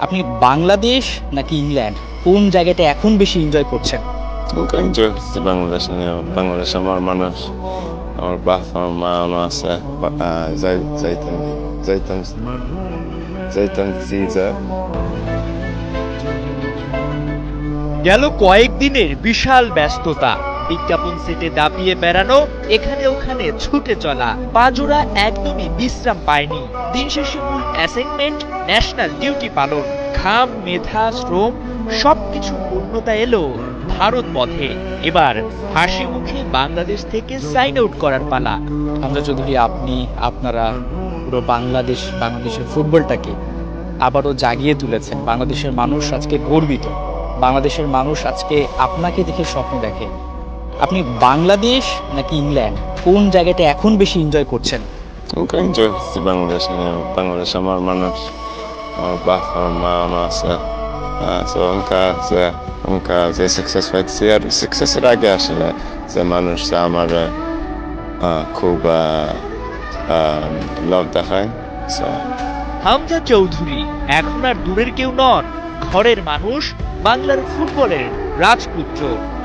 আপনি বাংলাদেশ নাকি ইংল্যান্ড কোন জায়গাটা এখন বেশি এনজয় করছেন? এনজয় করছি বাংলাদেশ নিয়ে। বাংলাদেশ আমার মানুষ, আমার বাপ আমার মা আমার আছে। যাইতাম যাইতাম যাইতাম সিজা। গেল কয়েকদিনের বিশাল ব্যস্ততা, বিজ্ঞাপন সেটে দাপিয়ে বেড়ানো, এখানে ওখানে ছুটে চলা, পাজোরা একদমই বিশ্রাম পায়নি। দিন শেষে মূল অ্যাসাইনমেন্ট ন্যাশনাল ডিউটি পালন, ঘাম মেধা শ্রম সবকিছু পূর্ণতা এলো ভারত পথে। এবার হাসি মুখে বাংলাদেশ থেকে সাইন আউট করার পালা। হামজা চৌধুরী, আপনারা পুরো বাংলাদেশের ফুটবলটাকে আবারও জাগিয়ে তুলেছেন। বাংলাদেশের মানুষ আজকে গর্বিত, বাংলাদেশের মানুষ আজকে আপনাকে দেখে স্বপ্ন দেখে। আপনি বাংলাদেশ নাকি ইংল্যান্ড কোন জায়গাটা এখন বেশি এনজয় করছেন? এনজয় করছি বাংলাদেশ নিয়ে। বাংলাদেশ আমার মানুষ, আমার বাপ আমার মা আমার আছে। So অঙ্কা যে সাকসেস পাইছি, আর সাকসেসের আগে আসলে যে মানুষ আমার খুব লাভ দেখায়। হামজা চৌধুরী এখন আর দূরের কেউ নন, ঘরের মানুষ, বাংলার ফুটবলের রাজপুত্র।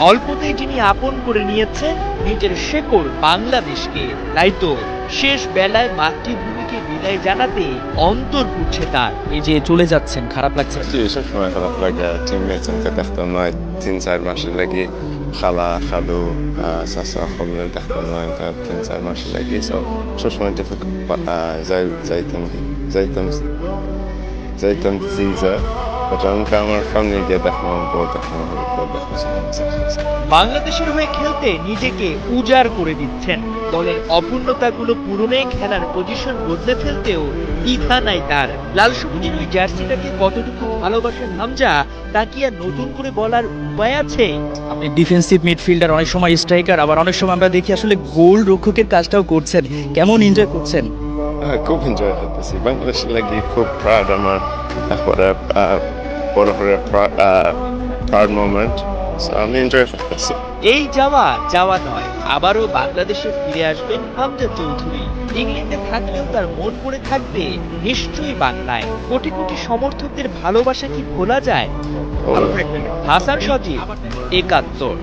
অল্পতেই যিনি আপন করে নিয়েছেন নিজের শেকড় বাংলাদেশকে, তাই তো শেষ বেলায় মাতৃভূমিকে বিদায় জানাতে অন্তর পুড়ছে তার। এই যে চলে যাচ্ছেন, খারাপ লাগছে? সবসময় খারাপ লাগে। টিমমেটকে দেখতাম নয় 3-4 মাসের লাগি, খালা খালু চাচা সকলে দেখতাম নয় 3-4 মাসের লাগি। সবসময় যাইতাম সিজা। আমার ফ্যামিলি গিয়ে দেখলাম, বাংলাদেশের হয়ে খেলতে নিজেকে উজাড় করে দিচ্ছেন। দলের অপূর্ণতাগুলো পূরণে খেলার পজিশন বদলে ফেলতেও দ্বিধা নাই তার। লাল সবুজের ওই জার্সিটাকে কতটুকু ভালোবাসেন হামজা, তা কি আর নতুন করে বলার উপায় আছে? আপনি ডিফেন্সিভ মিডফিল্ডার, অনেক সময় স্ট্রাইকার, আবার অনেক সময় আমরা দেখি আসলে গোল রক্ষকের কাজটাও করছেন। কেমন এনজয় করছেন? খুব এনজয় করতেছি। বাংলাদেশের লাগি খুব প্রাউড আমার। তারপরে বড় করে প্রাউড মোমেন্ট। আমি এনজয় করতেছি। এই যাওয়া নয়, আবারও বাংলাদেশে ফিরে আসবেন হামজা চৌধুরী। ইংল্যান্ডে থাকলেও তার মন পড়ে থাকবে নিশ্চয়ই বাংলায়। কোটি কোটি সমর্থকদের ভালোবাসা কি ভোলা যায়? হাসান সজীব, ৭১।